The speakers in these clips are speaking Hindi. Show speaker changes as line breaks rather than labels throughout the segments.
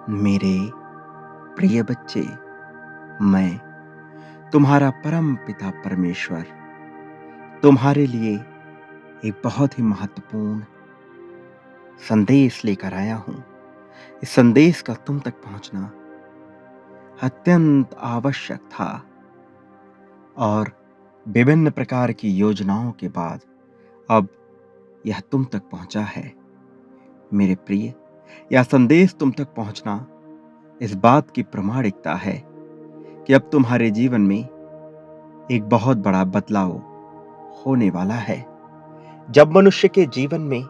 मेरे प्रिय बच्चे, मैं तुम्हारा परम पिता परमेश्वर तुम्हारे लिए एक बहुत ही महत्वपूर्ण संदेश लेकर आया हूं। इस संदेश का तुम तक पहुंचना अत्यंत आवश्यक था और विभिन्न प्रकार की योजनाओं के बाद अब यह तुम तक पहुंचा है। मेरे प्रिय, यह संदेश तुम तक पहुंचना इस बात की प्रामाणिकता है कि अब तुम्हारे जीवन में एक बहुत बड़ा बदलाव होने वाला है। जब मनुष्य के जीवन में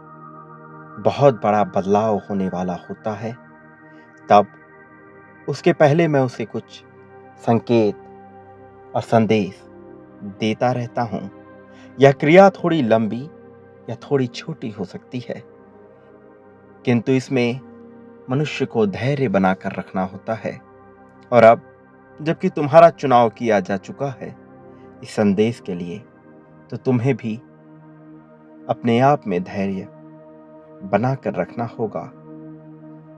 बहुत बड़ा बदलाव होने वाला होता है, तब उसके पहले मैं उसे कुछ संकेत और संदेश देता रहता हूं। यह क्रिया थोड़ी लंबी या थोड़ी छोटी हो सकती है, किंतु इसमें मनुष्य को धैर्य बनाकर रखना होता है। और अब जबकि तुम्हारा चुनाव किया जा चुका है इस संदेश के लिए, तो तुम्हें भी अपने आप में धैर्य बनाकर रखना होगा।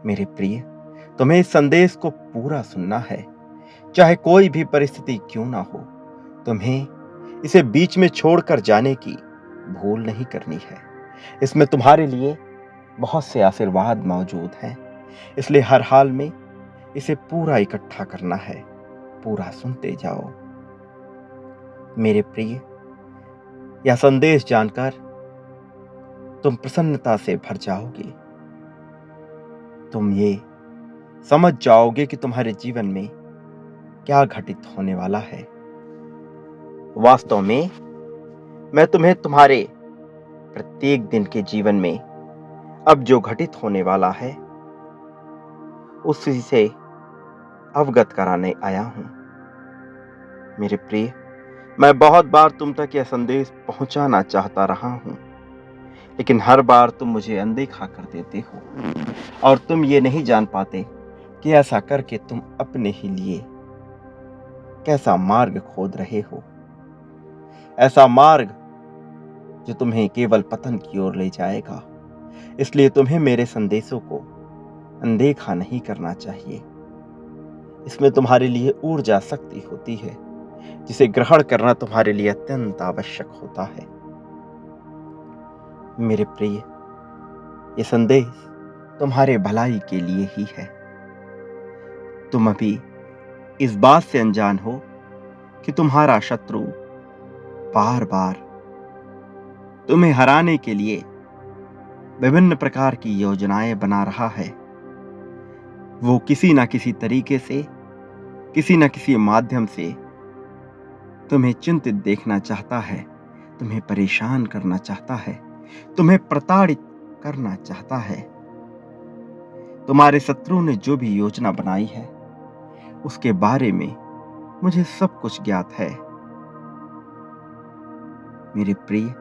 मेरे प्रिय, तुम्हें इस संदेश को पूरा सुनना है, चाहे कोई भी परिस्थिति क्यों ना हो। तुम्हें इसे बीच में छोड़कर जाने की भूल नहीं करनी है। इसमें तुम्हारे लिए बहुत से आशीर्वाद मौजूद हैं, इसलिए हर हाल में इसे पूरा इकट्ठा करना है। पूरा सुनते जाओ। मेरे प्रिय, यह संदेश जानकर तुम प्रसन्नता से भर जाओगे। तुम ये समझ जाओगे कि तुम्हारे जीवन में क्या घटित होने वाला है। वास्तव में मैं तुम्हें तुम्हारे प्रत्येक दिन के जीवन में अब जो घटित होने वाला है उसी से अवगत कराने आया हूं। मेरे प्रिय, मैं बहुत बार तुम तक यह संदेश पहुंचाना चाहता रहा हूं, लेकिन हर बार तुम मुझे अनदेखा कर देते हो और तुम ये नहीं जान पाते कि ऐसा करके तुम अपने ही लिए कैसा मार्ग खोद रहे हो। ऐसा मार्ग जो तुम्हें केवल पतन की ओर ले जाएगा। इसलिए तुम्हें मेरे संदेशों को अनदेखा नहीं करना चाहिए। इसमें तुम्हारे लिए ऊर्जा शक्ति होती है, जिसे ग्रहण करना तुम्हारे लिए अत्यंत आवश्यक होता है। मेरे प्रिय, ये संदेश तुम्हारे भलाई के लिए ही है। तुम अभी इस बात से अनजान हो कि तुम्हारा शत्रु बार बार तुम्हें हराने के लिए विभिन्न प्रकार की योजनाएं बना रहा है। वो किसी ना किसी तरीके से, किसी न किसी माध्यम से तुम्हें चिंतित देखना चाहता है, तुम्हें परेशान करना चाहता है, तुम्हें प्रताड़ित करना चाहता है। तुम्हारे शत्रु ने जो भी योजना बनाई है उसके बारे में मुझे सब कुछ ज्ञात है। मेरे प्रिय,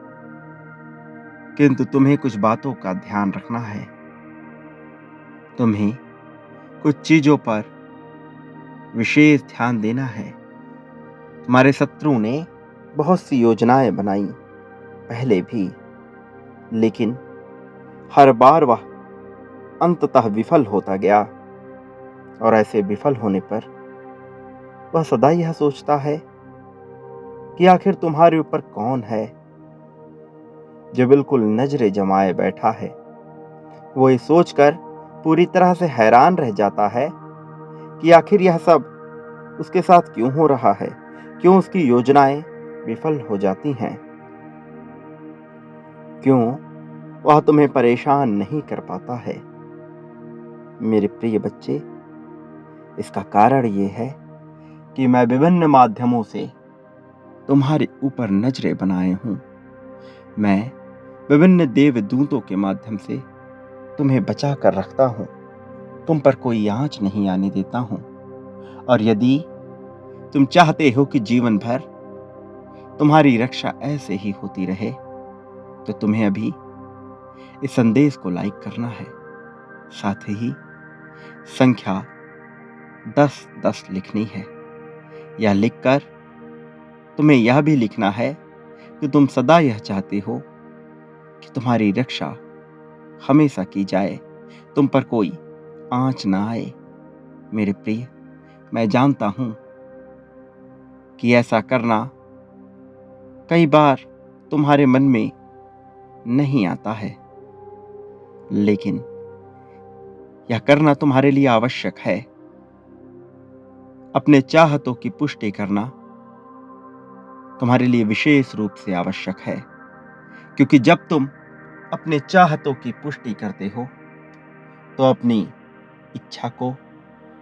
किंतु तुम्हें कुछ बातों का ध्यान रखना है। तुम्हें कुछ चीजों पर विशेष ध्यान देना है। तुम्हारे शत्रु ने बहुत सी योजनाएं बनाई पहले भी, लेकिन हर बार वह अंततः विफल होता गया। और ऐसे विफल होने पर वह सदा यह सोचता है कि आखिर तुम्हारे ऊपर कौन है जो बिल्कुल नजरें जमाए बैठा है। वो ये सोचकर पूरी तरह से हैरान रह जाता है कि आखिर यह सब उसके साथ क्यों हो रहा है, क्यों उसकी योजनाएं विफल हो जाती हैं, क्यों वह तुम्हें परेशान नहीं कर पाता है। मेरे प्रिय बच्चे, इसका कारण ये है कि मैं विभिन्न माध्यमों से तुम्हारे ऊपर नजरें बनाए हूं। मैं विभिन्न देवदूतों के माध्यम से तुम्हें बचा कर रखता हूं। तुम पर कोई आंच नहीं आने देता हूं। और यदि तुम चाहते हो कि जीवन भर तुम्हारी रक्षा ऐसे ही होती रहे, तो तुम्हें अभी इस संदेश को लाइक करना है। साथ ही संख्या 10-10 लिखनी है। यह लिखकर तुम्हें यह भी लिखना है कि तुम सदा यह चाहते हो कि तुम्हारी रक्षा हमेशा की जाए, तुम पर कोई आंच ना आए, मेरे प्रिय, मैं जानता हूं कि ऐसा करना कई बार तुम्हारे मन में नहीं आता है, लेकिन यह करना तुम्हारे लिए आवश्यक है। अपने चाहतों की पुष्टि करना तुम्हारे लिए विशेष रूप से आवश्यक है, क्योंकि जब तुम अपने चाहतों की पुष्टि करते हो तो अपनी इच्छा को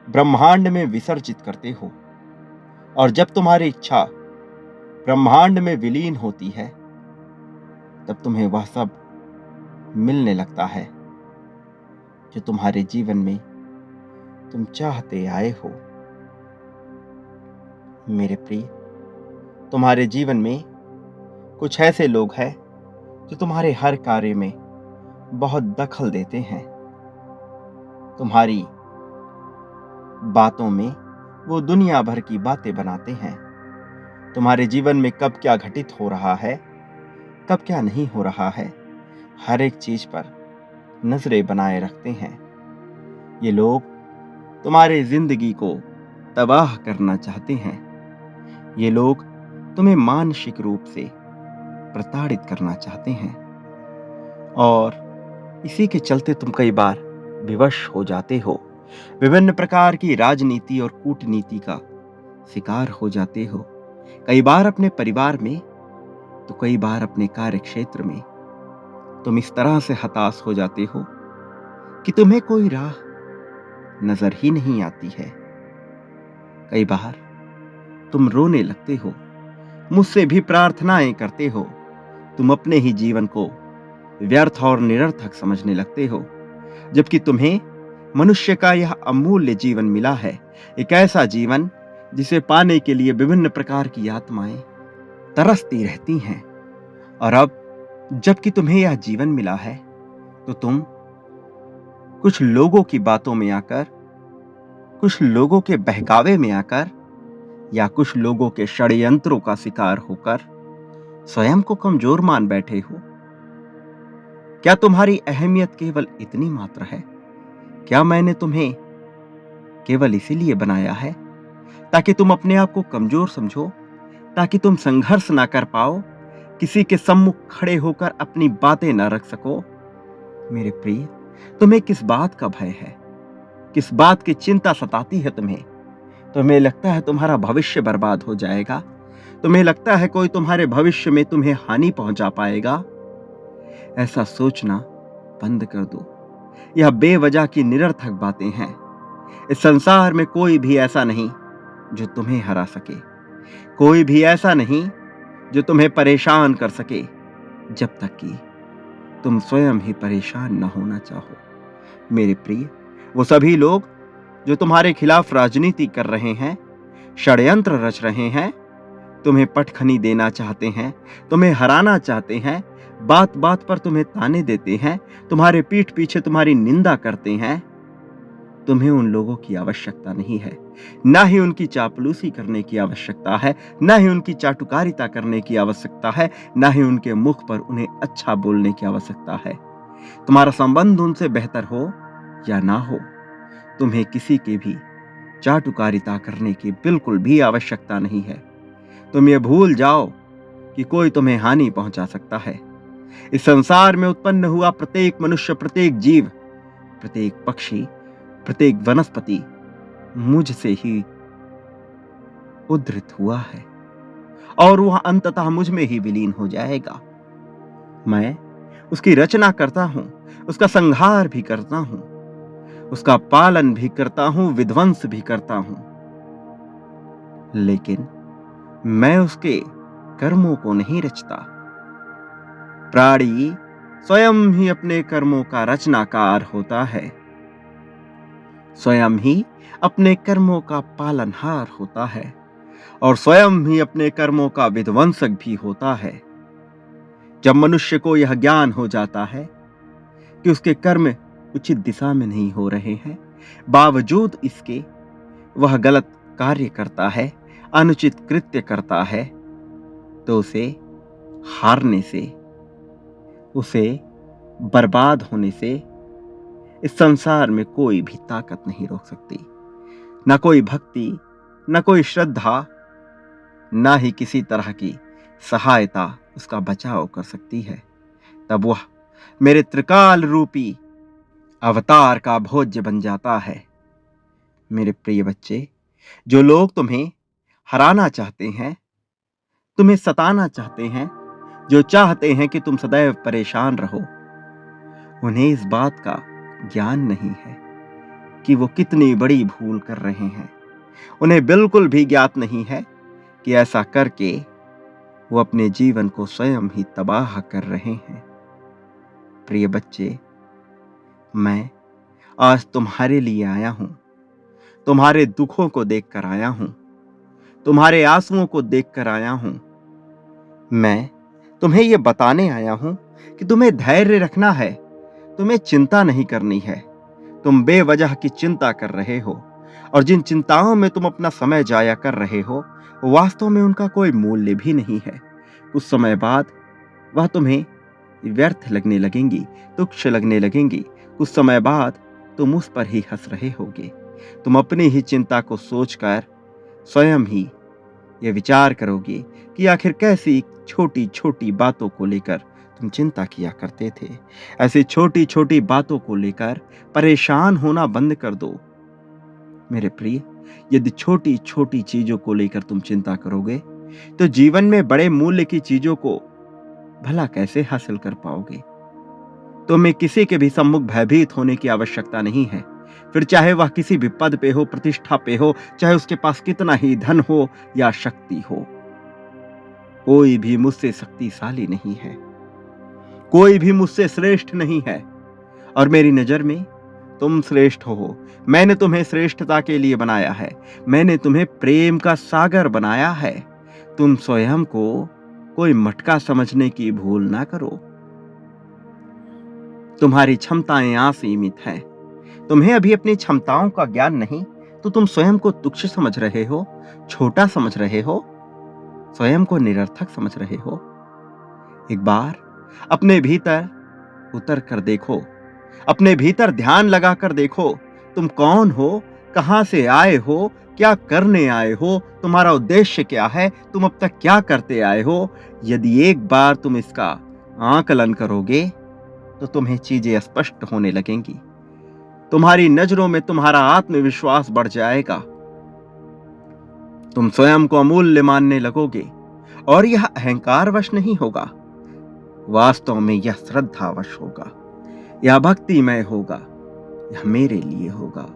ब्रह्मांड में विसर्जित करते हो, और जब तुम्हारी इच्छा ब्रह्मांड में विलीन होती है तब तुम्हें वह सब मिलने लगता है जो तुम्हारे जीवन में तुम चाहते आए हो। मेरे प्रिय, तुम्हारे जीवन में कुछ ऐसे लोग हैं जो तुम्हारे हर कार्य में बहुत दखल देते हैं। तुम्हारी बातों में वो दुनिया भर की बातें बनाते हैं। तुम्हारे जीवन में कब क्या घटित हो रहा है, कब क्या नहीं हो रहा है, हर एक चीज पर नजरें बनाए रखते हैं। ये लोग तुम्हारी जिंदगी को तबाह करना चाहते हैं। ये लोग तुम्हें मानसिक रूप से प्रताड़ित करना चाहते हैं, और इसी के चलते तुम कई बार विवश हो जाते हो। विभिन्न प्रकार की राजनीति और कूटनीति का शिकार हो जाते हो, कई बार अपने परिवार में तो कई बार अपने कार्य क्षेत्र में। तुम इस तरह से हताश हो जाते हो कि तुम्हें कोई राह नजर ही नहीं आती है। कई बार तुम रोने लगते हो, मुझसे भी प्रार्थनाएं करते हो। तुम अपने ही जीवन को व्यर्थ और निरर्थक समझने लगते हो, जबकि तुम्हें मनुष्य का यह अमूल्य जीवन मिला है। एक ऐसा जीवन जिसे पाने के लिए विभिन्न प्रकार की आत्माएं तरसती रहती हैं। और अब जबकि तुम्हें यह जीवन मिला है तो तुम कुछ लोगों की बातों में आकर, कुछ लोगों के बहकावे में आकर, या कुछ लोगों के षड्यंत्रों का शिकार होकर स्वयं को कमजोर मान बैठे हो। क्या तुम्हारी अहमियत केवल इतनी मात्र है? क्या मैंने तुम्हें केवल इसीलिए बनाया है ताकि तुम अपने आप को कमजोर समझो, ताकि तुम संघर्ष ना कर पाओ, किसी के सम्मुख खड़े होकर अपनी बातें ना रख सको? मेरे प्रिय, तुम्हें किस बात का भय है? किस बात की चिंता सताती है तुम्हें? तुम्हें लगता है तुम्हारा भविष्य बर्बाद हो जाएगा? तुम्हें लगता है कोई तुम्हारे भविष्य में तुम्हें हानि पहुंचा पाएगा? ऐसा सोचना बंद कर दो। यह बेवजह की निरर्थक बातें हैं। इस संसार में कोई भी ऐसा नहीं जो तुम्हें हरा सके, कोई भी ऐसा नहीं जो तुम्हें परेशान कर सके, जब तक कि तुम स्वयं ही परेशान न होना चाहो। मेरे प्रिय, वो सभी लोग जो तुम्हारे खिलाफ राजनीति कर रहे हैं, षड्यंत्र रच रहे हैं, तुम्हें पटखनी देना चाहते हैं, तुम्हें हराना चाहते हैं, बात बात पर तुम्हें ताने देते हैं, तुम्हारे पीठ पीछे तुम्हारी निंदा करते हैं, तुम्हें उन लोगों की आवश्यकता नहीं है। ना ही उनकी चापलूसी करने की आवश्यकता है, ना ही उनकी चाटुकारिता करने की आवश्यकता है, ना ही उनके मुख पर उन्हें अच्छा बोलने की आवश्यकता है। तुम्हारा संबंध उनसे बेहतर हो या ना हो, तुम्हें किसी के भी चाटुकारिता करने की बिल्कुल भी आवश्यकता नहीं है। तुम ये भूल जाओ कि कोई तुम्हें हानि पहुंचा सकता है। इस संसार में उत्पन्न हुआ प्रत्येक मनुष्य, प्रत्येक जीव, प्रत्येक पक्षी, प्रत्येक वनस्पति मुझसे ही उद्धृत हुआ है, और वह अंततः मुझ में ही विलीन हो जाएगा। मैं उसकी रचना करता हूं, उसका संहार भी करता हूं, उसका पालन भी करता हूं, विध्वंस भी करता हूं, लेकिन मैं उसके कर्मों को नहीं रचता। प्राणी स्वयं ही अपने कर्मों का रचनाकार होता है, स्वयं ही अपने कर्मों का पालनहार होता है, और स्वयं ही अपने कर्मों का विध्वंसक भी होता है। जब मनुष्य को यह ज्ञान हो जाता है कि उसके कर्म उचित दिशा में नहीं हो रहे हैं, बावजूद इसके वह गलत कार्य करता है, अनुचित कृत्य करता है, तो उसे हारने से, उसे बर्बाद होने से इस संसार में कोई भी ताकत नहीं रोक सकती। न कोई भक्ति, न कोई श्रद्धा, न ही किसी तरह की सहायता उसका बचाव कर सकती है। तब वह मेरे त्रिकाल रूपी अवतार का भोज्य बन जाता है। मेरे प्रिय बच्चे, जो लोग तुम्हें हराना चाहते हैं, तुम्हें सताना चाहते हैं, जो चाहते हैं कि तुम सदैव परेशान रहो, उन्हें इस बात का ज्ञान नहीं है कि वो कितनी बड़ी भूल कर रहे हैं। उन्हें बिल्कुल भी ज्ञात नहीं है कि ऐसा करके वो अपने जीवन को स्वयं ही तबाह कर रहे हैं। प्रिय बच्चे, मैं आज तुम्हारे लिए आया हूं, तुम्हारे दुखों को देखकर आया हूं, तुम्हारे आंसुओं को देखकर आया हूं। मैं तुम्हें यह बताने आया हूं कि तुम्हें धैर्य रखना है, तुम्हें चिंता नहीं करनी है। तुम बेवजह की चिंता कर रहे हो, और जिन चिंताओं में तुम अपना समय जाया कर रहे हो, वास्तव में उनका कोई मूल्य भी नहीं है। कुछ समय बाद वह तुम्हें व्यर्थ लगने लगेंगी, तुच्छ लगने लगेंगी। कुछ समय बाद तुम उस पर ही हंस रहे होगे। तुम अपनी ही चिंता को सोचकर स्वयं ही यह विचार करोगे कि आखिर कैसी छोटी छोटी बातों को लेकर तुम चिंता किया करते थे। ऐसी छोटी छोटी बातों को लेकर परेशान होना बंद कर दो। मेरे प्रिय, यदि छोटी छोटी चीजों को लेकर तुम चिंता करोगे तो जीवन में बड़े मूल्य की चीजों को भला कैसे हासिल कर पाओगे। तुम्हें किसी के भी सम्मुख भयभीत होने की आवश्यकता नहीं है। फिर चाहे वह किसी भी पद पे हो, प्रतिष्ठा पे हो, चाहे उसके पास कितना ही धन हो या शक्ति हो, कोई भी मुझसे शक्तिशाली नहीं है, कोई भी मुझसे श्रेष्ठ नहीं है। और मेरी नजर में तुम श्रेष्ठ हो। मैंने तुम्हें श्रेष्ठता के लिए बनाया है। मैंने तुम्हें प्रेम का सागर बनाया है। तुम स्वयं को कोई मटका समझने की भूल ना करो। तुम्हारी क्षमताएं असीमित हैं। तुम्हें अभी अपनी क्षमताओं का ज्ञान नहीं, तो तुम स्वयं को तुच्छ समझ रहे हो, छोटा समझ रहे हो, स्वयं को निरर्थक समझ रहे हो। एक बार अपने भीतर उतर कर देखो, अपने भीतर ध्यान लगा कर देखो, तुम कौन हो, कहां से आए हो, क्या करने आए हो, तुम्हारा उद्देश्य क्या है, तुम अब तक क्या करते आए हो। यदि एक बार तुम इसका आकलन करोगे तो तुम्हें चीजें स्पष्ट होने लगेंगी। तुम्हारी नजरों में तुम्हारा आत्मविश्वास बढ़ जाएगा। तुम स्वयं को अमूल्य मानने लगोगे, और यह अहंकारवश नहीं होगा, वास्तव में यह श्रद्धावश होगा, यह भक्तिमय होगा, यह मेरे लिए होगा,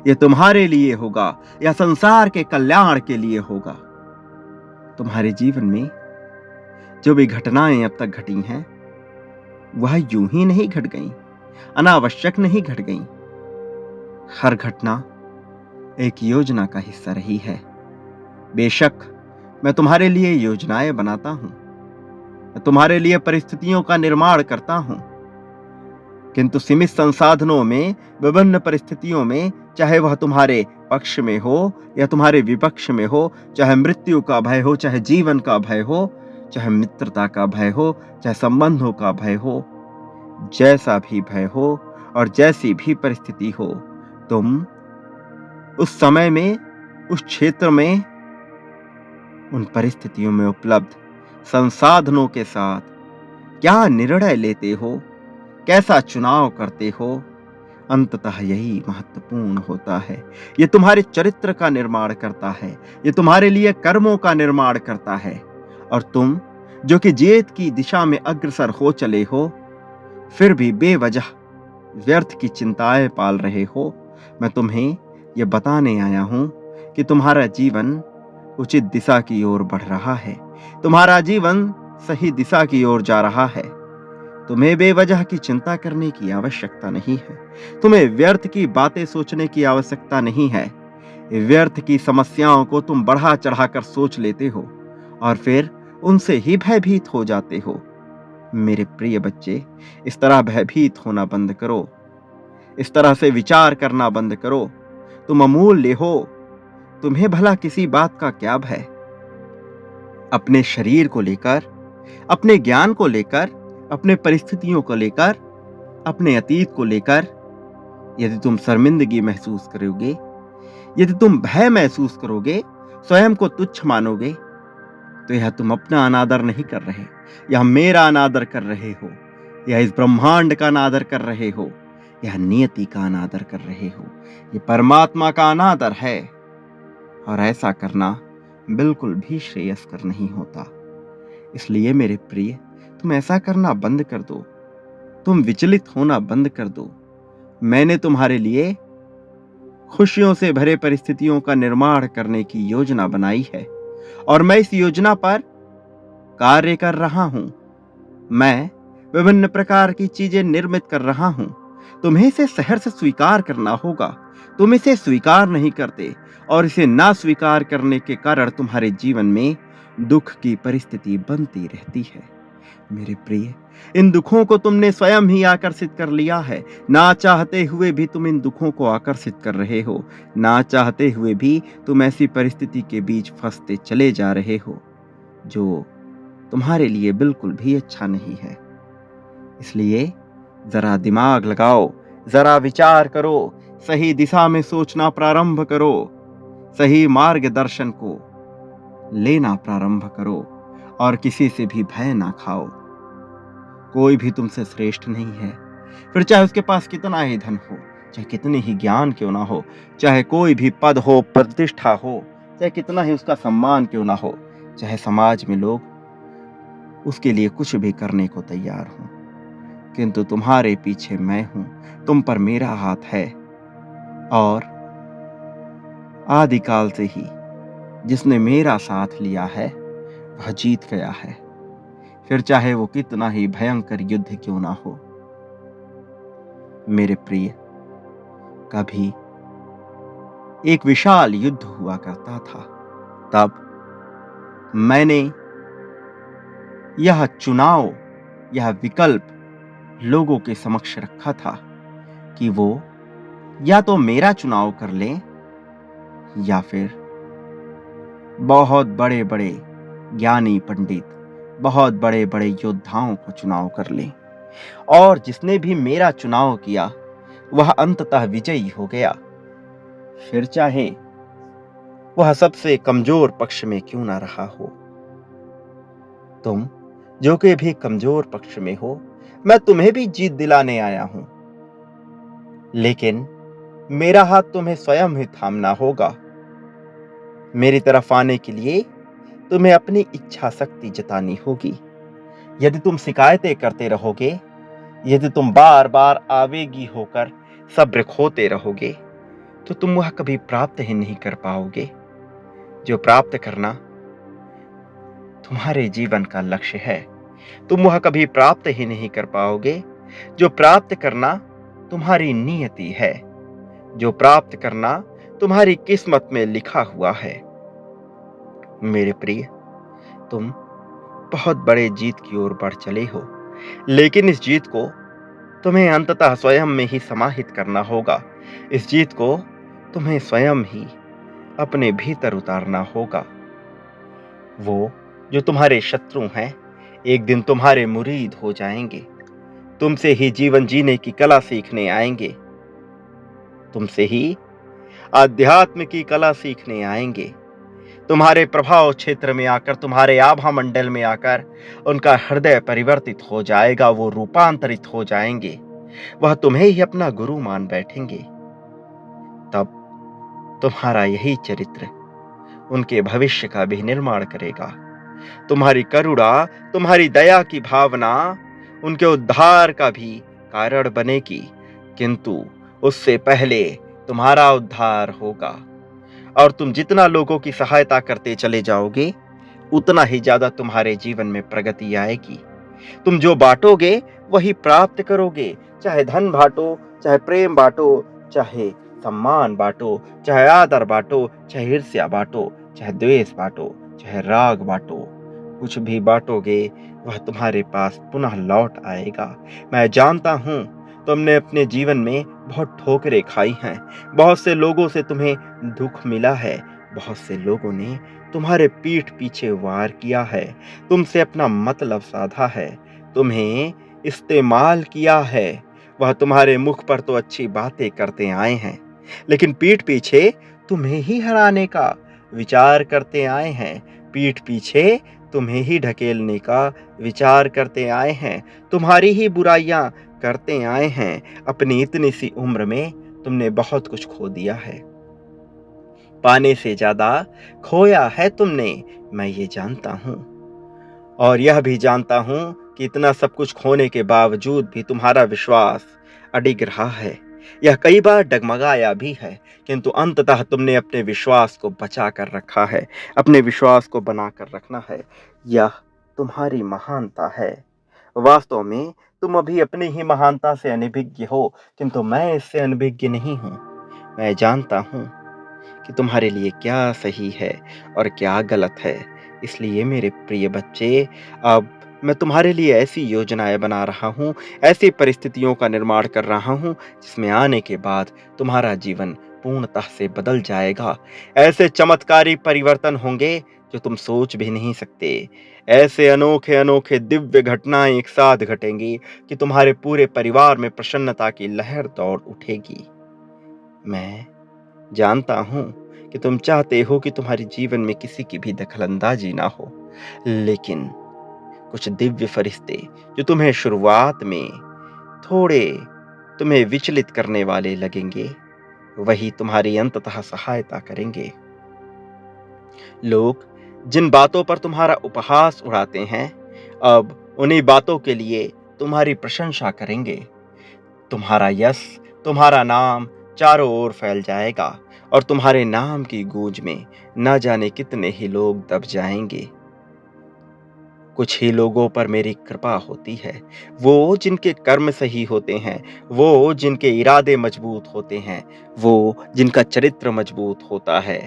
यह तुम्हारे लिए होगा, यह संसार के कल्याण के लिए होगा। तुम्हारे जीवन में जो भी घटनाएं अब तक घटी हैं, वह यूं ही नहीं घट गईं, अनावश्यक नहीं घट गईं। हर घटना एक योजना का हिस्सा रही है। बेशक मैं तुम्हारे लिए योजनाएं बनाता हूं, मैं तुम्हारे लिए परिस्थितियों का निर्माण करता हूं, किंतु सीमित संसाधनों में, विभिन्न परिस्थितियों में, चाहे वह तुम्हारे पक्ष में हो या तुम्हारे विपक्ष में हो, चाहे मृत्यु का भय हो, चाहे जीवन का भय हो, चाहे मित्रता का भय हो, चाहे संबंधों का भय हो, जैसा भी भय हो और जैसी भी परिस्थिति हो, तुम उस समय में, उस क्षेत्र में, उन परिस्थितियों में उपलब्ध संसाधनों के साथ क्या निर्णय लेते हो, कैसा चुनाव करते हो, अंततः यही महत्वपूर्ण होता है। ये तुम्हारे चरित्र का निर्माण करता है, ये तुम्हारे लिए कर्मों का निर्माण करता है। और तुम जो कि जीत की दिशा में अग्रसर हो चले हो, फिर भी बेवजह व्यर्थ की चिंताएं पाल रहे हो, मैं तुम्हें यह बताने आया हूं कि तुम्हारा जीवन उचित दिशा की ओर बढ़ रहा है, तुम्हारा जीवन सही दिशा की ओर जा रहा है। तुम्हें बेवजह की चिंता करने की आवश्यकता नहीं है, तुम्हें व्यर्थ की बातें सोचने की आवश्यकता नहीं है। व्यर्थ की समस्याओं को तुम बढ़ा चढ़ाकर सोच लेते हो और फिर उनसे ही भयभीत हो जाते हो। मेरे प्रिय बच्चे, इस तरह भयभीत होना बंद करो, इस तरह से विचार करना बंद करो। तुम अमूल्य हो, तुम्हें भला किसी बात का क्या भय। अपने शरीर को लेकर, अपने ज्ञान को लेकर, अपने परिस्थितियों को लेकर, अपने अतीत को लेकर यदि तुम शर्मिंदगी महसूस करोगे, यदि तुम भय महसूस करोगे, स्वयं को तुच्छ मानोगे, तो यह तुम अपना अनादर नहीं कर रहे, यह मेरा अनादर कर रहे हो, यह इस ब्रह्मांड का अनादर कर रहे हो, यह नियति का अनादर कर रहे हो, ये परमात्मा का अनादर है। और ऐसा करना बिल्कुल भी श्रेयस्कर नहीं होता। इसलिए मेरे प्रिय, तुम ऐसा करना बंद कर दो, तुम विचलित होना बंद कर दो। मैंने तुम्हारे लिए खुशियों से भरे परिस्थितियों का निर्माण करने की योजना बनाई है और मैं इस योजना पर कार्य कर रहा हूं। मैं विभिन्न प्रकार की चीजें निर्मित कर रहा हूं। तुम्हें इसे सहर्ष स्वीकार करना होगा। तुम इसे स्वीकार नहीं करते और इसे ना स्वीकार करने के कारण तुम्हारे जीवन में दुख की परिस्थिति बनती रहती है। मेरे प्रिय, इन दुखों को तुमने स्वयं ही आकर्षित कर लिया है। ना चाहते हुए भी तुम इन दुखों को आकर्षित कर रहे हो। ना चाहते हुए भी तुम ऐसी परिस्थिति के बीच फंसते चले जा रहे हो जो तुम्हारे लिए बिल्कुल भी अच्छा नहीं है। इसलिए जरा दिमाग लगाओ, जरा विचार करो, सही दिशा में सोचना प्रारंभ करो, सही मार्गदर्शन को लेना प्रारंभ करो और किसी से भी भय ना खाओ। कोई भी तुमसे श्रेष्ठ नहीं है, फिर चाहे उसके पास कितना ही धन हो, चाहे कितनी ही ज्ञान क्यों ना हो, चाहे कोई भी पद हो, प्रतिष्ठा हो, चाहे कितना ही उसका सम्मान क्यों ना हो, चाहे समाज में लोग उसके लिए कुछ भी करने को तैयार हो, किंतु तुम्हारे पीछे मैं हूं, तुम पर मेरा हाथ है। और आदिकाल से ही जिसने मेरा साथ लिया है वह जीत गया है, फिर चाहे वो कितना ही भयंकर युद्ध क्यों ना हो। मेरे प्रिय, कभी एक विशाल युद्ध हुआ करता था। तब मैंने यह चुनाव, यह विकल्प लोगों के समक्ष रखा था कि वो या तो मेरा चुनाव कर लें या फिर बहुत बड़े बड़े ज्ञानी पंडित, बहुत बड़े बड़े योद्धाओं को चुनाव कर लें। और जिसने भी मेरा चुनाव किया वह अंततः विजयी हो गया, फिर चाहे वह सबसे कमजोर पक्ष में क्यों ना रहा हो। तुम जो कि भी कमजोर पक्ष में हो, मैं तुम्हें भी जीत दिलाने आया हूं, लेकिन मेरा हाथ तुम्हें स्वयं ही थामना होगा। मेरी तरफ आने के लिए तुम्हें अपनी इच्छा शक्ति जतानी होगी। यदि तुम शिकायतें करते रहोगे, यदि तुम बार बार आवेगी होकर सब्र खोते रहोगे, तो तुम वह कभी प्राप्त ही नहीं कर पाओगे। जो प्राप्त करना तुम्हारे जीवन का लक्ष्य है, तुम वह कभी प्राप्त ही नहीं कर पाओगे। जो प्राप्त करना तुम्हारी नियति है, जो प्राप्त करना तुम्हारी किस्मत में लिखा हुआ है। मेरे प्रिय, तुम बहुत बड़े जीत की ओर बढ़ चले हो, लेकिन इस जीत को तुम्हें अंततः स्वयं में ही समाहित करना होगा। इस जीत को तुम्हें स्वयं ही अपने भीतर उतारना होगा। वो जो तुम्हारे शत्रु हैं, एक दिन तुम्हारे मुरीद हो जाएंगे, तुमसे ही जीवन जीने की कला सीखने आएंगे, तुमसे ही आध्यात्म की कला सीखने आएंगे। तुम्हारे प्रभाव क्षेत्र में आकर, तुम्हारे आभा मंडल में आकर उनका हृदय परिवर्तित हो जाएगा, वो रूपांतरित हो जाएंगे, वह तुम्हें ही अपना गुरु मान बैठेंगे। तब तुम्हारा यही चरित्र उनके भविष्य का भी निर्माण करेगा। तुम्हारी करुणा, तुम्हारी दया की भावना उनके उद्धार का भी कारण बनेगी, किंतु उससे पहले तुम्हारा उद्धार होगा। और तुम जितना लोगों की सहायता करते चले जाओगे, उतना ही ज्यादा तुम्हारे जीवन में प्रगति आएगी। तुम जो बांटोगे वही प्राप्त करोगे। चाहे धन बांटो, चाहे प्रेम बांटो, चाहे सम्मान बांटो, चाहे आदर बांटो, चाहे ईर्ष्या बांटो, चाहे द्वेष बांटो, चाहे राग बांटो, कुछ भी बांटोगे वह तुम्हारे पास पुनः लौट आएगा। मैं जानता हूं तुमने अपने जीवन में बहुत ठोकरें खाई हैं, बहुत से लोगों से तुम्हें दुख मिला है, बहुत से लोगों ने तुम्हारे पीठ पीछे वार किया है, तुमसे अपना मतलब साधा है, तुम्हें इस्तेमाल किया है। वह तुम्हारे मुख पर तो अच्छी बातें करते आए हैं, लेकिन पीठ पीछे तुम्हें ही हराने का विचार करते आए हैं, पीठ पीछे तुम्हें ही ढकेलने का विचार करते आए हैं, तुम्हारी ही बुराइयां करते आए हैं। अपनी इतनी सी उम्र में तुमने बहुत कुछ खो दिया है, पाने से ज्यादा खोया है तुमने, मैं ये जानता हूं। और यह भी जानता हूं कि इतना सब कुछ खोने के बावजूद भी तुम्हारा विश्वास अडिग रहा है। यह कई बार डगमगाया भी है, किंतु अंततः तुमने अपने विश्वास को बचा कर रखा है, अपने विश्वास को बना कर रखना है। यह तुम्हारी महानता है। वास्तव में तुम अभी अपनी ही महानता से अनभिज्ञ हो, किंतु मैं इससे अनभिज्ञ नहीं हूं। मैं जानता हूं कि तुम्हारे लिए क्या सही है और क्या गलत है। इसलिए मेरे प्रिय बच्चे, अब मैं तुम्हारे लिए ऐसी योजनाएं बना रहा हूँ, ऐसी परिस्थितियों का निर्माण कर रहा हूँ, जिसमें आने के बाद तुम्हारा जीवन पूर्णतः से बदल जाएगा। ऐसे चमत्कारी परिवर्तन होंगे जो तुम सोच भी नहीं सकते। ऐसे अनोखे अनोखे दिव्य घटनाएं एक साथ घटेंगी कि तुम्हारे पूरे परिवार में प्रसन्नता की लहर दौड़ उठेगी। मैं जानता हूं कि तुम चाहते हो कि तुम्हारे जीवन में किसी की भी दखलंदाजी ना हो, लेकिन कुछ दिव्य फरिश्ते जो तुम्हें शुरुआत में थोड़े तुम्हें विचलित करने वाले लगेंगे, वही तुम्हारी अंततः सहायता करेंगे। लोग जिन बातों पर तुम्हारा उपहास उड़ाते हैं, अब उन्हीं बातों के लिए तुम्हारी प्रशंसा करेंगे। तुम्हारा यश, तुम्हारा नाम चारों ओर फैल जाएगा और तुम्हारे नाम की गूंज में न जाने कितने ही लोग दब जाएंगे। कुछ ही लोगों पर मेरी कृपा होती है, वो जिनके कर्म सही होते हैं, वो जिनके इरादे मजबूत होते हैं, वो जिनका चरित्र मजबूत होता है।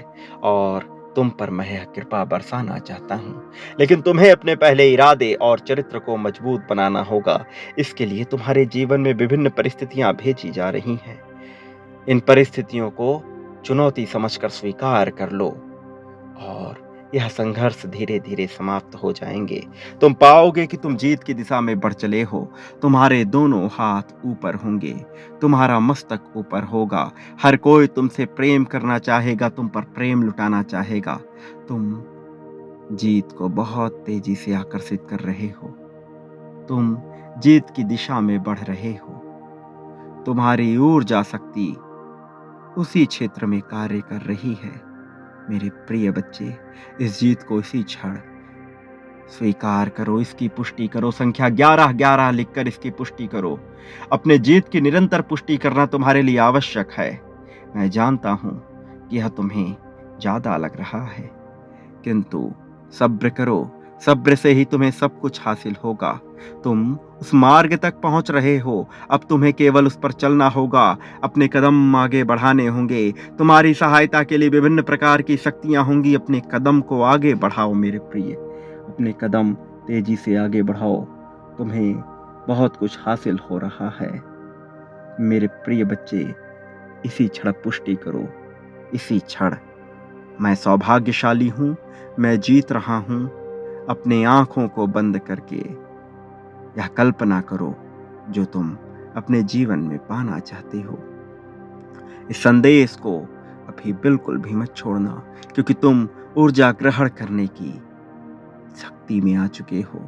और तुम पर मैं यह कृपा बरसाना चाहता हूँ, लेकिन तुम्हें अपने पहले इरादे और चरित्र को मजबूत बनाना होगा। इसके लिए तुम्हारे जीवन में विभिन्न परिस्थितियां भेजी जा रही हैं। इन परिस्थितियों को चुनौती समझकर स्वीकार कर लो और यह संघर्ष धीरे धीरे समाप्त हो जाएंगे। तुम पाओगे कि तुम जीत की दिशा में बढ़ चले हो। तुम्हारे दोनों हाथ ऊपर होंगे, तुम्हारा मस्तक ऊपर होगा। हर कोई तुमसे प्रेम करना चाहेगा, तुम पर प्रेम लुटाना चाहेगा। तुम जीत को बहुत तेजी से आकर्षित कर रहे हो, तुम जीत की दिशा में बढ़ रहे हो। तुम्हारी ऊर्जा शक्ति उसी क्षेत्र में कार्य कर रही है। मेरे प्रिय बच्चे, इस जीत को इसी क्षण स्वीकार करो, इसकी पुष्टि करो। संख्या 11-11 लिखकर इसकी पुष्टि करो। अपने जीत की निरंतर पुष्टि करना तुम्हारे लिए आवश्यक है। मैं जानता हूं कि यह तुम्हें ज्यादा लग रहा है, किंतु सब्र करो। सब्र से ही तुम्हें सब कुछ हासिल होगा। तुम उस मार्ग तक पहुंच रहे हो, अब तुम्हें केवल उस पर चलना होगा। अपने कदम आगे बढ़ाने होंगे। तुम्हारी सहायता के लिए विभिन्न प्रकार की शक्तियां होंगी। अपने कदम को आगे बढ़ाओ मेरे प्रिय, अपने कदम तेजी से आगे बढ़ाओ। तुम्हें बहुत कुछ हासिल हो रहा है। मेरे प्रिय बच्चे, इसी क्षण पुष्टि करो। इसी क्षण मैं सौभाग्यशाली हूं, मैं जीत रहा हूं। अपने आंखों को बंद करके यह कल्पना करो जो तुम अपने जीवन में पाना चाहते हो। इस संदेश को अभी बिल्कुल भी मत छोड़ना, क्योंकि तुम ऊर्जा ग्रहण करने की शक्ति में आ चुके हो।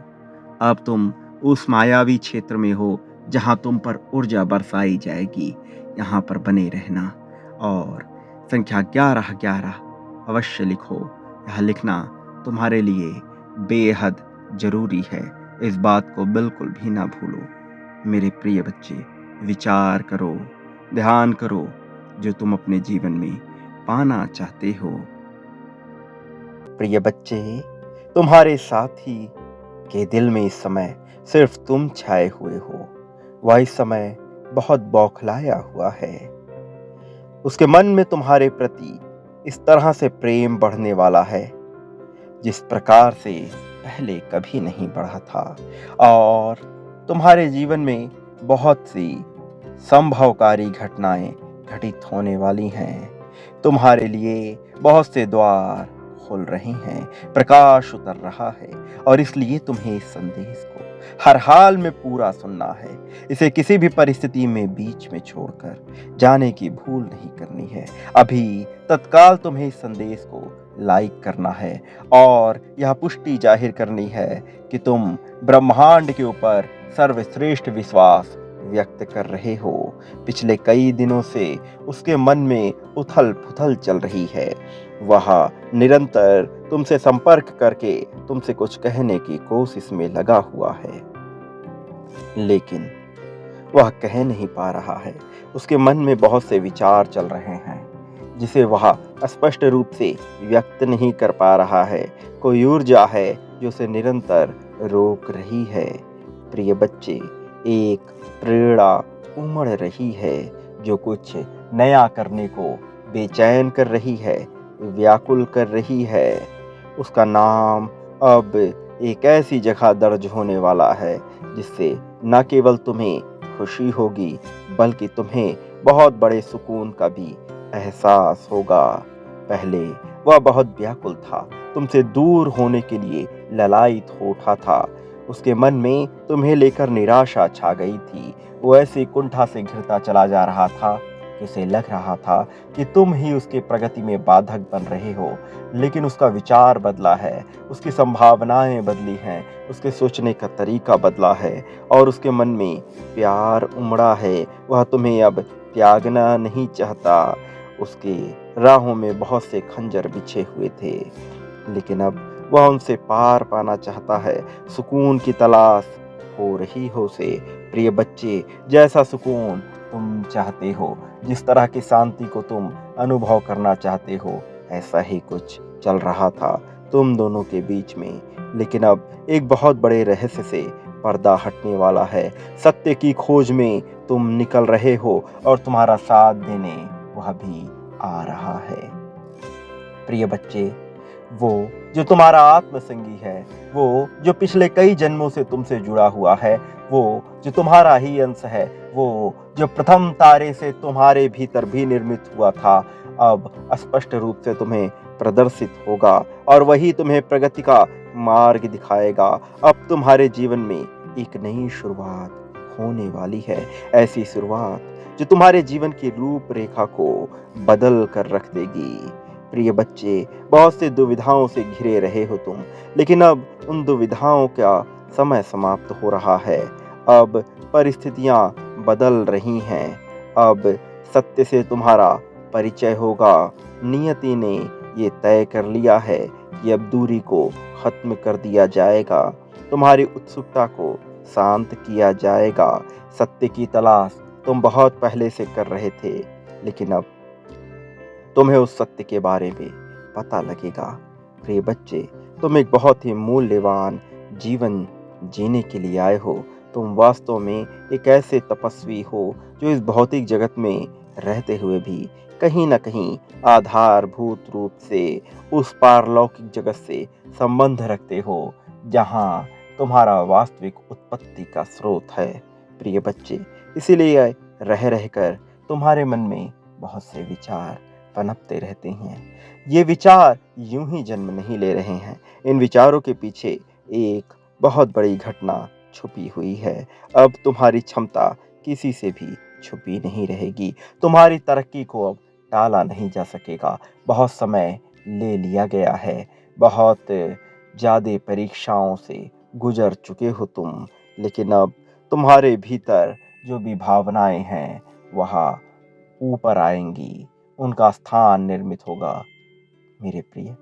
अब तुम उस मायावी क्षेत्र में हो जहां तुम पर ऊर्जा बरसाई जाएगी। यहां पर बने रहना और संख्या 11-11 अवश्य लिखो। यह लिखना तुम्हारे लिए बेहद जरूरी है। इस बात को बिल्कुल भी ना भूलो। मेरे प्रिय बच्चे, विचार करो, ध्यान करो जो तुम अपने जीवन में पाना चाहते हो। प्रिय बच्चे, तुम्हारे साथी के दिल में इस समय सिर्फ तुम छाए हुए हो। वह इस समय बहुत बौखलाया हुआ है। उसके मन में तुम्हारे प्रति इस तरह से प्रेम बढ़ने वाला है जिस प्रकार से पहले कभी नहीं बढ़ा था। और तुम्हारे जीवन में बहुत सी संभवकारी घटनाएं घटित होने वाली हैं। तुम्हारे लिए बहुत से द्वार खुल रहे हैं, प्रकाश उतर रहा है। और इसलिए तुम्हें इस संदेश को हर हाल में पूरा सुनना है। इसे किसी भी परिस्थिति में बीच में छोड़कर जाने की भूल नहीं करनी है। अभी तत्काल तुम्हें इस संदेश को लाइक करना है और यह पुष्टि जाहिर करनी है कि तुम ब्रह्मांड के ऊपर सर्वश्रेष्ठ विश्वास व्यक्त कर रहे हो। पिछले कई दिनों से उसके मन में उथल पुथल चल रही है। वह निरंतर तुमसे संपर्क करके तुमसे कुछ कहने की कोशिश में लगा हुआ है, लेकिन वह कह नहीं पा रहा है। उसके मन में बहुत से विचार चल रहे हैं जिसे वह स्पष्ट रूप से व्यक्त नहीं कर पा रहा है। कोई ऊर्जा है जो उसे निरंतर रोक रही है। प्रिय बच्चे, एक प्रेरणा उमड़ रही है जो कुछ नया करने को बेचैन कर रही है, व्याकुल कर रही है। उसका नाम अब एक ऐसी जगह दर्ज होने वाला है जिससे न केवल तुम्हें खुशी होगी बल्कि तुम्हें बहुत बड़े सुकून का भी एहसास होगा। पहले वह बहुत व्याकुल था, तुमसे दूर होने के लिए ललायित हो उठा था। उसके मन में तुम्हें लेकर निराशा छा गई थी। वो ऐसी कुंठा से घिरता चला जा रहा था कि उसे लग रहा था कि तुम ही उसके प्रगति में बाधक बन रहे हो। लेकिन उसका विचार बदला है, उसकी संभावनाएं बदली हैं, उसके सोचने का तरीका बदला है और उसके मन में प्यार उमड़ा है। वह तुम्हें अब त्यागना नहीं चाहता। उसके राहों में बहुत से खंजर बिछे हुए थे, लेकिन अब वह उनसे पार पाना चाहता है। सुकून की तलाश हो रही हो उसे। प्रिय बच्चे, जैसा सुकून तुम चाहते हो, जिस तरह की शांति को तुम अनुभव करना चाहते हो, ऐसा ही कुछ चल रहा था तुम दोनों के बीच में। लेकिन अब एक बहुत बड़े रहस्य से पर्दा हटने वाला है। सत्य की खोज में तुम निकल रहे हो और तुम्हारा साथ देने वह भी आ रहा है। प्रिय बच्चे, वो जो तुम्हारा आत्मसंगी है, वो जो पिछले कई जन्मों से तुमसे जुड़ा हुआ है, वो जो तुम्हारा ही अंश है, वो जो प्रथम तारे से तुम्हारे भीतर भी निर्मित हुआ था, अब स्पष्ट रूप से तुम्हें प्रदर्शित होगा और वही तुम्हें प्रगति का मार्ग दिखाएगा। अब तुम्हारे जीवन में एक नई शुरुआत होने वाली है, ऐसी शुरुआत जो तुम्हारे जीवन की रूपरेखा को बदल कर रख देगी। प्रिय बच्चे, बहुत से दुविधाओं से घिरे रहे हो तुम, लेकिन अब उन दुविधाओं का समय समाप्त हो रहा है। अब परिस्थितियां बदल रही हैं। अब सत्य से तुम्हारा परिचय होगा। नियति ने ये तय कर लिया है कि अब दूरी को खत्म कर दिया जाएगा, तुम्हारी उत्सुकता को शांत किया जाएगा। सत्य की तलाश तुम बहुत पहले से कर रहे थे, लेकिन अब तुम्हें उस सत्य के बारे में पता लगेगा। प्रिय बच्चे, तुम एक बहुत ही मूल्यवान जीवन जीने के लिए आए हो। तुम वास्तव में एक ऐसे तपस्वी हो जो इस भौतिक जगत में रहते हुए भी कहीं न कहीं आधारभूत रूप से उस पारलौकिक जगत से संबंध रखते हो जहाँ तुम्हारा वास्तविक उत्पत्ति का स्रोत है। प्रिय बच्चे, इसीलिए रह रहकर तुम्हारे मन में बहुत से विचार पनपते रहते हैं। ये विचार यूं ही जन्म नहीं ले रहे हैं। इन विचारों के पीछे एक बहुत बड़ी घटना छुपी हुई है। अब तुम्हारी क्षमता किसी से भी छुपी नहीं रहेगी। तुम्हारी तरक्की को अब टाला नहीं जा सकेगा। बहुत समय ले लिया गया है। बहुत ज़्यादा परीक्षाओं से गुजर चुके हो तुम, लेकिन अब तुम्हारे भीतर जो भी भावनाएं हैं वह ऊपर आएंगी, उनका स्थान निर्मित होगा। मेरे प्रिय,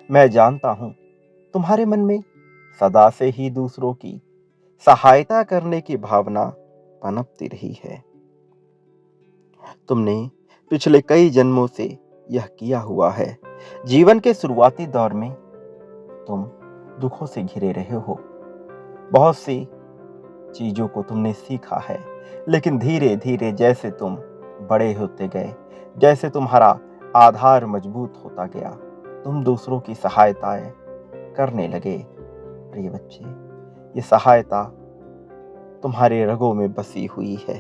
मैं जानता हूं तुम्हारे मन में सदा से ही दूसरों की सहायता करने की भावना पनपती रही है। तुमने पिछले कई जन्मों से यह किया हुआ है। जीवन के शुरुआती दौर में तुम दुखों से घिरे रहे हो। बहुत सी चीजों को तुमने सीखा है, लेकिन धीरे धीरे जैसे तुम बड़े होते गए, जैसे तुम्हारा आधार मजबूत होता गया, तुम दूसरों की सहायताएं करने लगे। प्रिय बच्चे, ये सहायता तुम्हारे रगों में बसी हुई है।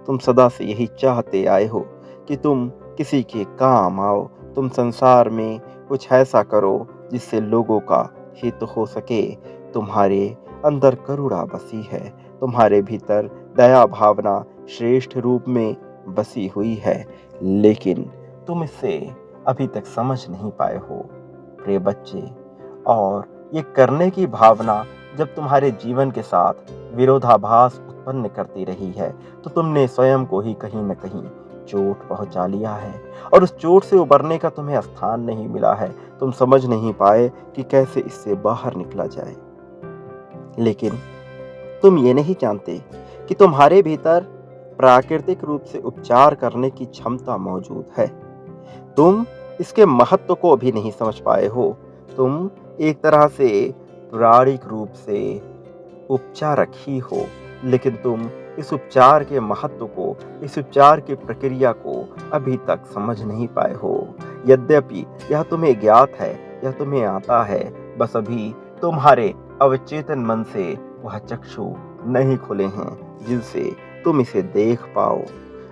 तुम सदा से यही चाहते आए हो कि तुम किसी के काम आओ। तुम संसार में कुछ ऐसा करो जिससे लोगों का हित हो सके। तुम्हारे अंदर करुणा बसी है, तुम्हारे भीतर दया भावना श्रेष्ठ रूप में बसी हुई है, लेकिन तुम इसे अभी तक समझ नहीं पाए हो प्रिय बच्चे। और ये करने की भावना जब तुम्हारे जीवन के साथ विरोधाभास उत्पन्न करती रही है, तो तुमने स्वयं को ही कहीं न कहीं चोट पहुंचा लिया है, और उस चोट से उबरने का तुम्हें स्थान नहीं मिला है। तुम समझ नहीं पाए कि कैसे इससे बाहर निकला जाए। लेकिन तुम ये नहीं जानते कि तुम्हारे भीतर प्राकृतिक रूप से उपचार करने की क्षमता मौजूद है। तुम इसके महत्व को अभी नहीं समझ पाए हो। तुम एक तरह से प्राणिक रूप से उपचारक ही हो, लेकिन तुम इस उपचार के महत्व को, इस उपचार की प्रक्रिया को अभी तक समझ नहीं पाए हो। यद्यपि यह तुम्हें ज्ञात है, यह तुम्हें आता है, बस अभी तुम्हारे अवचेतन मन से वह चक्षु नहीं खुले हैं जिनसे तुम इसे देख पाओ।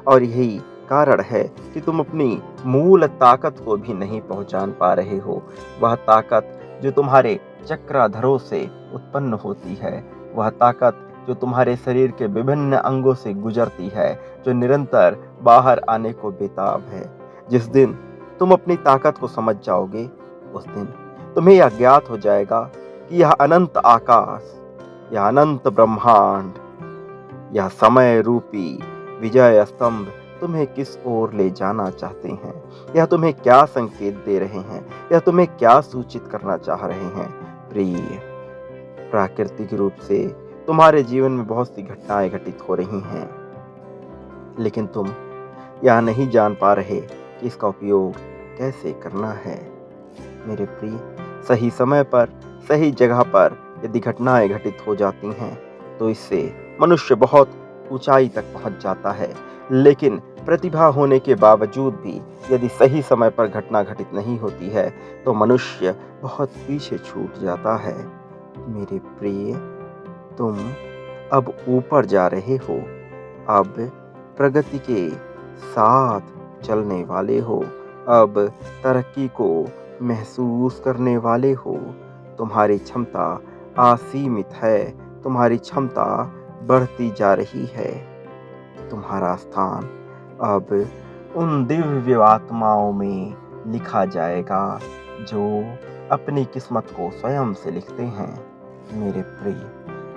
और यही कारण है कि तुम अपनी मूल ताकत को भी नहीं पहचान पा रहे हो। वह ताकत जो तुम्हारे चक्राधरों से उत्पन्न होती है, वह ताकत जो तुम्हारे शरीर के विभिन्न अंगों से गुजरती है, जो निरंतर बाहर आने को बेताब है। जिस दिन तुम अपनी ताकत को समझ जाओगे, उस दिन तुम्हें यह ज्ञात हो जाएगा कि यह अनंत आकाश, यह अनंत ब्रह्मांड, यह समय रूपी विजय स्तंभ तुम्हें किस ओर ले जाना चाहते हैं। यह तुम्हें क्या संकेत दे रहे हैं, यह तुम्हें क्या सूचित करना चाह रहे हैं। प्रिय, प्राकृतिक रूप से तुम्हारे जीवन में बहुत सी घटनाएं घटित हो रही हैं, लेकिन तुम यह नहीं जान पा रहे कि इसका उपयोग कैसे करना है। मेरे प्रिय, सही समय पर सही जगह पर यदि घटनाएं घटित हो जाती हैं, तो इससे मनुष्य बहुत ऊंचाई तक पहुंच जाता है। लेकिन प्रतिभा होने के बावजूद भी यदि सही समय पर घटना घटित नहीं होती है, तो मनुष्य बहुत पीछे छूट जाता है। मेरे प्रिय, तुम अब ऊपर जा रहे हो, अब प्रगति के साथ चलने वाले हो, अब तरक्की को महसूस करने वाले हो। तुम्हारी क्षमता असीमित है, तुम्हारी क्षमता बढ़ती जा रही है। तुम्हारा स्थान अब उन दिव्य आत्माओं में लिखा जाएगा जो अपनी किस्मत को स्वयं से लिखते हैं। मेरे प्रिय,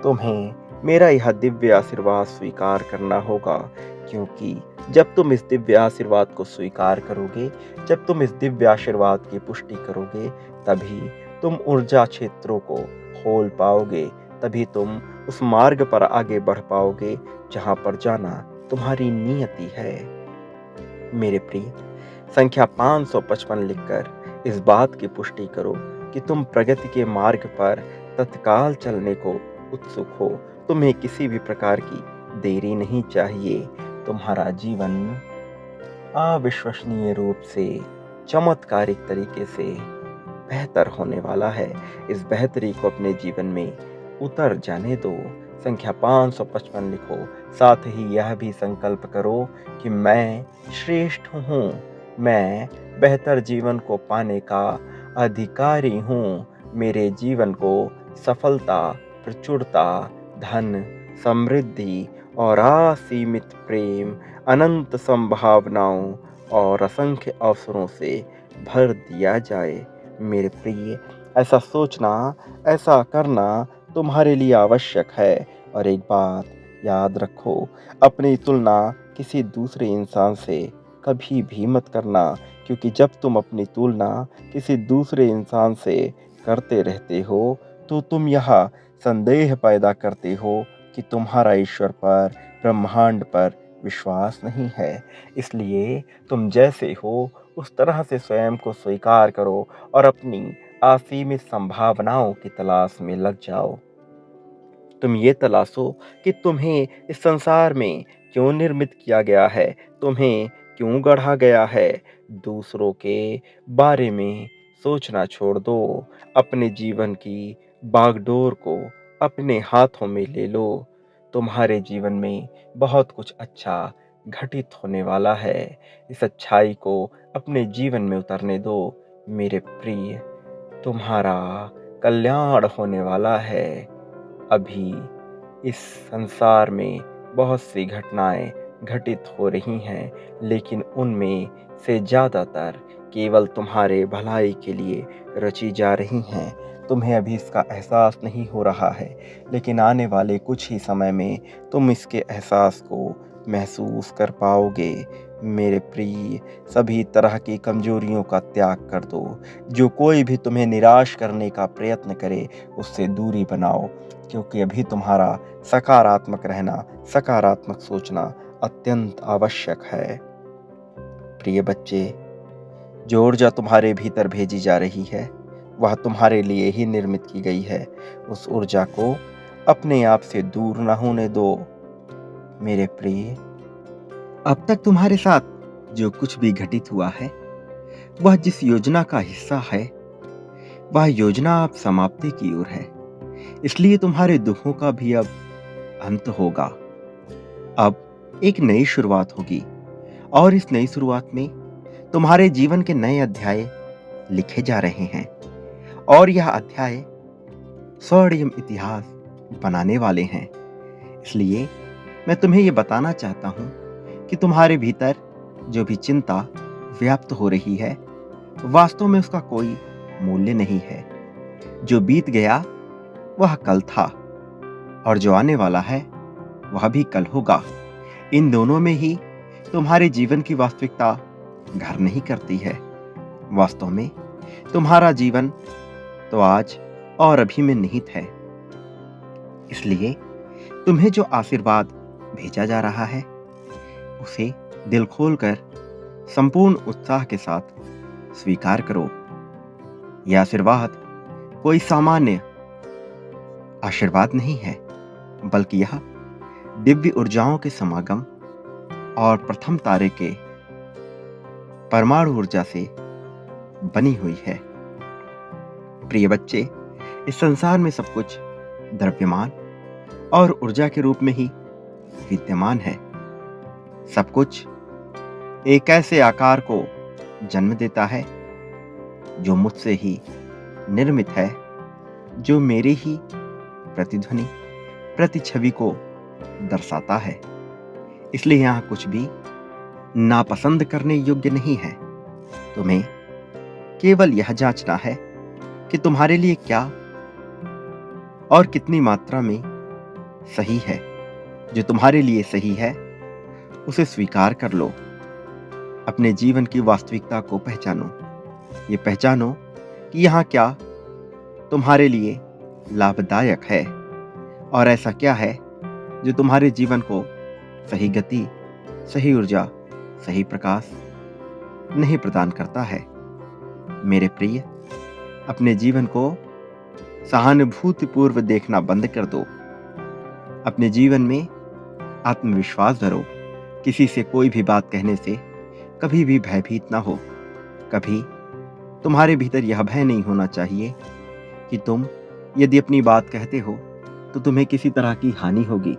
तुम्हें मेरा यह दिव्य आशीर्वाद स्वीकार करना होगा, क्योंकि जब तुम इस दिव्य आशीर्वाद को स्वीकार करोगे, जब तुम इस दिव्य आशीर्वाद की पुष्टि करोगे, तभी तुम ऊर्जा क्षेत्रों को खोल पाओगे, तभी तुम उस मार्ग पर आगे बढ़ पाओगे जहां पर जाना तुम्हारी नियति है। मेरे प्रिय, संख्या 555 लिखकर इस बात की पुष्टि करो कि तुम प्रगति के मार्ग पर तत्काल चलने को उत्सुक हो। तुम्हें किसी भी प्रकार की देरी नहीं चाहिए। तुम्हारा जीवन अविश्वसनीय रूप से, चमत्कारिक तरीके से बेहतर होने वाला है। इस बेहतरी को अपने जीवन में उतर जाने दो। संख्या 555 लिखो। साथ ही यह भी संकल्प करो कि मैं श्रेष्ठ हूँ, मैं बेहतर जीवन को पाने का अधिकारी हूँ। मेरे जीवन को सफलता, प्रचुरता, धन, समृद्धि और असीमित प्रेम, अनंत संभावनाओं और असंख्य अवसरों से भर दिया जाए। मेरे प्रिय, ऐसा सोचना, ऐसा करना तुम्हारे लिए आवश्यक है। और एक बात याद रखो, अपनी तुलना किसी दूसरे इंसान से कभी भी मत करना, क्योंकि जब तुम अपनी तुलना किसी दूसरे इंसान से करते रहते हो, तो तुम यह संदेह पैदा करते हो कि तुम्हारा ईश्वर पर, ब्रह्मांड पर विश्वास नहीं है। इसलिए तुम जैसे हो उस तरह से स्वयं को स्वीकार करो और अपनी असीमित संभावनाओं की तलाश में लग जाओ। तुम ये तलाशो कि तुम्हें इस संसार में क्यों निर्मित किया गया है, तुम्हें क्यों गढ़ा गया है। दूसरों के बारे में सोचना छोड़ दो। अपने जीवन की बागडोर को अपने हाथों में ले लो। तुम्हारे जीवन में बहुत कुछ अच्छा घटित होने वाला है। इस अच्छाई को अपने जीवन में उतरने दो। मेरे प्रिय, तुम्हारा कल्याण होने वाला है। अभी इस संसार में बहुत सी घटनाएं घटित हो रही हैं, लेकिन उनमें से ज़्यादातर केवल तुम्हारे भलाई के लिए रची जा रही हैं। तुम्हें अभी इसका एहसास नहीं हो रहा है, लेकिन आने वाले कुछ ही समय में तुम इसके एहसास को महसूस कर पाओगे। मेरे प्रिय, सभी तरह की कमजोरियों का त्याग कर दो। जो कोई भी तुम्हें निराश करने का प्रयत्न करे, उससे दूरी बनाओ, क्योंकि अभी तुम्हारा सकारात्मक रहना, सकारात्मक सोचना अत्यंत आवश्यक है। प्रिय बच्चे, जो ऊर्जा तुम्हारे भीतर भेजी जा रही है, वह तुम्हारे लिए ही निर्मित की गई है। उस ऊर्जा को अपने आप से दूर न होने दो। मेरे प्रिय, अब तक तुम्हारे साथ जो कुछ भी घटित हुआ है, वह जिस योजना का हिस्सा है, वह योजना अब समाप्ति की ओर है। इसलिए तुम्हारे दुखों का भी अब अंत होगा। अब एक नई शुरुआत होगी, और इस नई शुरुआत में तुम्हारे जीवन के नए अध्याय लिखे जा रहे हैं, और यह अध्याय स्वर्णिम इतिहास बनाने वाले हैं। इसलिए मैं तुम्हें यह बताना चाहता हूं कि तुम्हारे भीतर जो भी चिंता व्याप्त हो रही है, वास्तव में उसका कोई मूल्य नहीं है। जो बीत गया वह कल था, और जो आने वाला है वह भी कल होगा। इन दोनों में ही तुम्हारे जीवन की वास्तविकता घर नहीं करती है। वास्तव में तुम्हारा जीवन तो आज और अभी में निहित है। इसलिए तुम्हें जो आशीर्वाद भेजा जा रहा है, उसे दिल खोलकर संपूर्ण उत्साह के साथ स्वीकार करो। यह आशीर्वाद कोई सामान्य आशीर्वाद नहीं है, बल्कि यह दिव्य ऊर्जाओं के समागम और प्रथम तारे के परमाणु ऊर्जा से बनी हुई है। प्रिय बच्चे, इस संसार में सब कुछ द्रव्यमान और ऊर्जा के रूप में ही विद्यमान है। सब कुछ एक ऐसे आकार को जन्म देता है जो मुझसे ही निर्मित है, जो मेरे ही प्रतिध्वनि, प्रतिछवि को दर्शाता है। इसलिए यहां कुछ भी नापसंद करने योग्य नहीं है। तुम्हें केवल यह जांचना है कि तुम्हारे लिए क्या और कितनी मात्रा में सही है। जो तुम्हारे लिए सही है, उसे स्वीकार कर लो। अपने जीवन की वास्तविकता को पहचानो। ये पहचानो कि यहाँ क्या तुम्हारे लिए लाभदायक है, और ऐसा क्या है जो तुम्हारे जीवन को सही गति, सही ऊर्जा, सही प्रकाश नहीं प्रदान करता है। मेरे प्रिय, अपने जीवन को सहानुभूतिपूर्व देखना बंद कर दो। अपने जीवन में आत्मविश्वास धरो। किसी से कोई भी बात कहने से कभी भी भयभीत ना हो। कभी तुम्हारे भीतर यह भय नहीं होना चाहिए कि तुम यदि अपनी बात कहते हो तो तुम्हें किसी तरह की हानि होगी।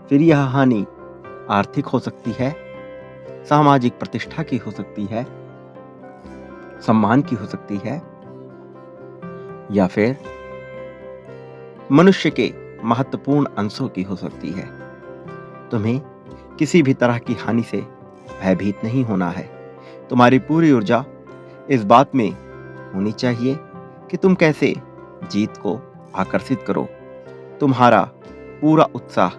फिर यह हानि आर्थिक हो सकती है, सामाजिक प्रतिष्ठा की हो सकती है, सम्मान की हो सकती है, या फिर मनुष्य के महत्वपूर्ण अंशों की हो सकती है। तुम्हें किसी भी तरह की हानि से भयभीत नहीं होना है। तुम्हारी पूरी ऊर्जा इस बात में होनी चाहिए कि तुम कैसे जीत को आकर्षित करो। तुम्हारा पूरा उत्साह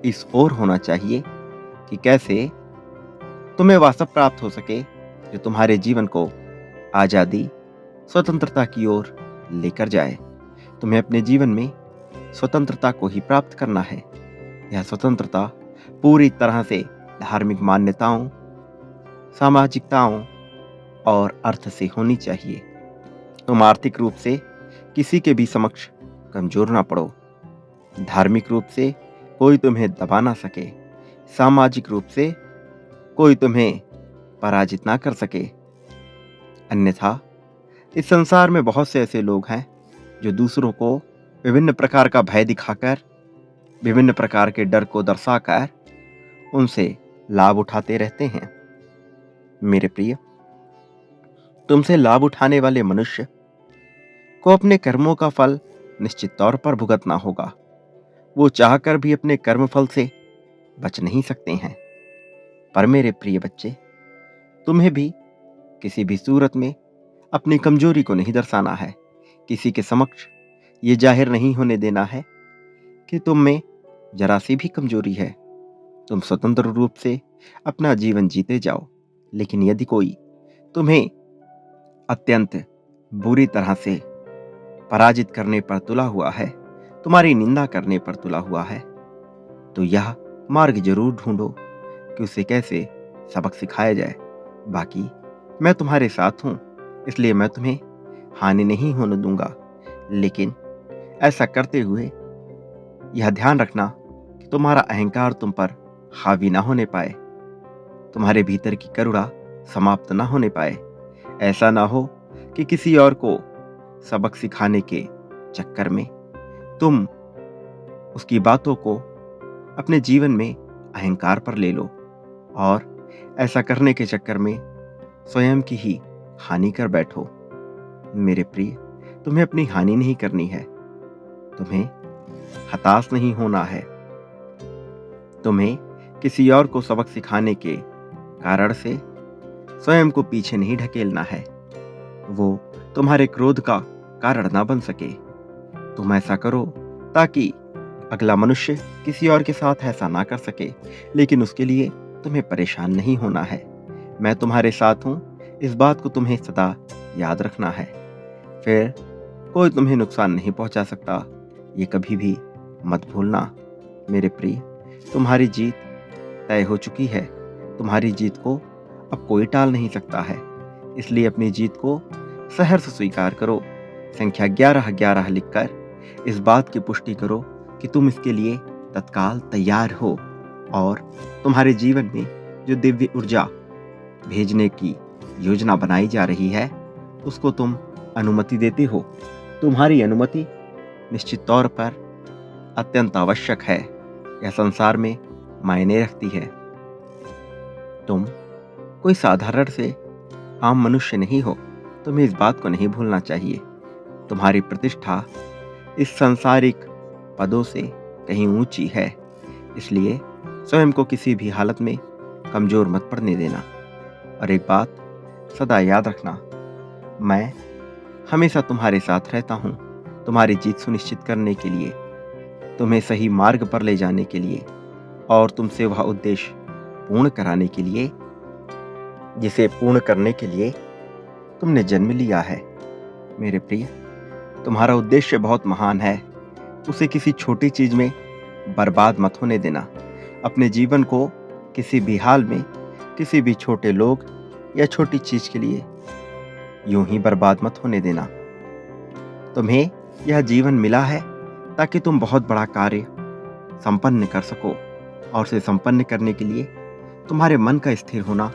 इस ओर होना चाहिए कि कैसे तुम्हें वह सब प्राप्त हो सके जो तुम्हारे जीवन को आजादी, स्वतंत्रता की ओर लेकर जाए। तुम्हें अपने जीवन में स्वतंत्रता को ही प्राप्त करना है। यह स्वतंत्रता पूरी तरह से धार्मिक मान्यताओं, सामाजिकताओं और अर्थ से होनी चाहिए। तुम आर्थिक रूप से किसी के भी समक्ष कमजोर ना पड़ो। धार्मिक रूप से कोई तुम्हें दबा ना सके। सामाजिक रूप से कोई तुम्हें पराजित ना कर सके। अन्यथा इस संसार में बहुत से ऐसे लोग हैं जो दूसरों को विभिन्न प्रकार का भय दिखाकर, विभिन्न प्रकार के डर को दर्शाकर उनसे लाभ उठाते रहते हैं। मेरे प्रिय, तुमसे लाभ उठाने वाले मनुष्य को अपने कर्मों का फल निश्चित तौर पर भुगतना होगा। वो चाहकर भी अपने कर्मफल से बच नहीं सकते हैं। पर मेरे प्रिय बच्चे, तुम्हें भी किसी भी सूरत में अपनी कमजोरी को नहीं दर्शाना है। किसी के समक्ष ये जाहिर नहीं होने देना है कि तुम में जरा सी भी कमजोरी है। तुम स्वतंत्र रूप से अपना जीवन जीते जाओ। लेकिन यदि कोई तुम्हें अत्यंत बुरी तरह से पराजित करने पर तुला हुआ है, तुम्हारी निंदा करने पर तुला हुआ है, तो यह मार्ग जरूर ढूंढो कि उसे कैसे सबक सिखाया जाए। बाकी मैं तुम्हारे साथ हूं, इसलिए मैं तुम्हें हानि नहीं होने दूंगा। लेकिन ऐसा करते हुए यह ध्यान रखना कि तुम्हारा अहंकार तुम पर हावी ना होने पाए, तुम्हारे भीतर की करुणा समाप्त ना होने पाए। ऐसा ना हो कि किसी और को सबक सिखाने के चक्कर में तुम उसकी बातों को अपने जीवन में अहंकार पर ले लो और ऐसा करने के चक्कर में स्वयं की ही हानि कर बैठो। मेरे प्रिय, तुम्हें अपनी हानि नहीं करनी है, तुम्हें हताश नहीं होना है, तुम्हें किसी और को सबक सिखाने के कारण से स्वयं को पीछे नहीं ढकेलना है। वो तुम्हारे क्रोध का कारण ना बन सके। तुम ऐसा करो ताकि अगला मनुष्य किसी और के साथ ऐसा ना कर सके, लेकिन उसके लिए तुम्हें परेशान नहीं होना है। मैं तुम्हारे साथ हूं, इस बात को तुम्हें सदा याद रखना है। फिर कोई तुम्हें नुकसान नहीं पहुंचा सकता, ये कभी भी मत भूलना। मेरे प्रिय, तुम्हारी जीत तय हो चुकी है। तुम्हारी जीत को अब कोई टाल नहीं सकता है, इसलिए अपनी जीत को सहर्ष स्वीकार करो। संख्या 1111 लिखकर इस बात की पुष्टि करो कि तुम इसके लिए तत्काल तैयार हो और तुम्हारे जीवन में जो दिव्य ऊर्जा भेजने की योजना बनाई जा रही है, उसको तुम अनुमति देते हो। तुम्हारी अनुमति निश्चित तौर पर अत्यंत आवश्यक है, यह संसार में मायने रखती है। तुम कोई साधारण से आम मनुष्य नहीं हो, तुम्हें इस बात को नहीं भूलना चाहिए। तुम्हारी प्रतिष्ठा इस सांसारिक पदों से कहीं ऊंची है, इसलिए स्वयं को किसी भी हालत में कमजोर मत पड़ने देना। और एक बात सदा याद रखना, मैं हमेशा तुम्हारे साथ रहता हूं, तुम्हारी जीत सुनिश्चित करने के लिए, तुम्हें सही मार्ग पर ले जाने के लिए और तुमसे वह उद्देश्य पूर्ण कराने के लिए जिसे पूर्ण करने के लिए तुमने जन्म लिया है। मेरे प्रिय, तुम्हारा उद्देश्य बहुत महान है, उसे किसी छोटी चीज में बर्बाद मत होने देना। अपने जीवन को किसी भी हाल में किसी भी छोटे लोग या छोटी चीज के लिए यूं ही बर्बाद मत होने देना। तुम्हें यह जीवन मिला है ताकि तुम बहुत बड़ा कार्य संपन्न कर सको, और उसे संपन्न करने के लिए तुम्हारे मन का स्थिर होना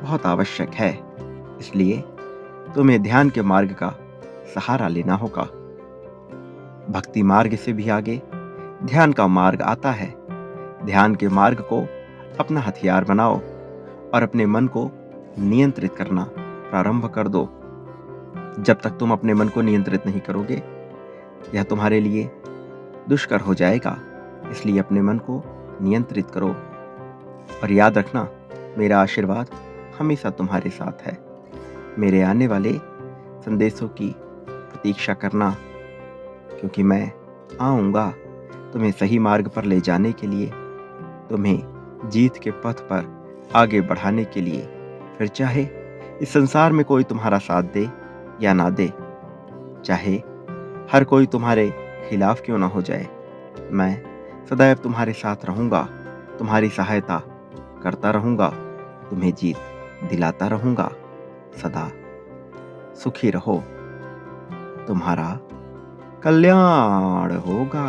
बहुत आवश्यक है। इसलिए तुम्हें ध्यान के मार्ग का सहारा लेना होगा। भक्ति मार्ग से भी आगे ध्यान का मार्ग आता है। ध्यान के मार्ग को अपना हथियार बनाओ और अपने मन को नियंत्रित करना प्रारंभ कर दो। जब तक तुम अपने मन को नियंत्रित नहीं करोगे, यह तुम्हारे लिए दुष्कर हो जाएगा। इसलिए अपने मन को नियंत्रित करो और याद रखना, मेरा आशीर्वाद हमेशा तुम्हारे साथ है। मेरे आने वाले संदेशों की प्रतीक्षा करना, क्योंकि मैं आऊँगा तुम्हें सही मार्ग पर ले जाने के लिए, तुम्हें जीत के पथ पर आगे बढ़ाने के लिए। फिर चाहे इस संसार में कोई तुम्हारा साथ दे या ना दे, चाहे हर कोई तुम्हारे खिलाफ क्यों ना हो जाए, मैं सदैव तुम्हारे साथ रहूँगा, तुम्हारी सहायता करता रहूँगा, तुम्हें जीत दिलाता रहूँगा। सदा सुखी रहो, तुम्हारा कल्याण होगा।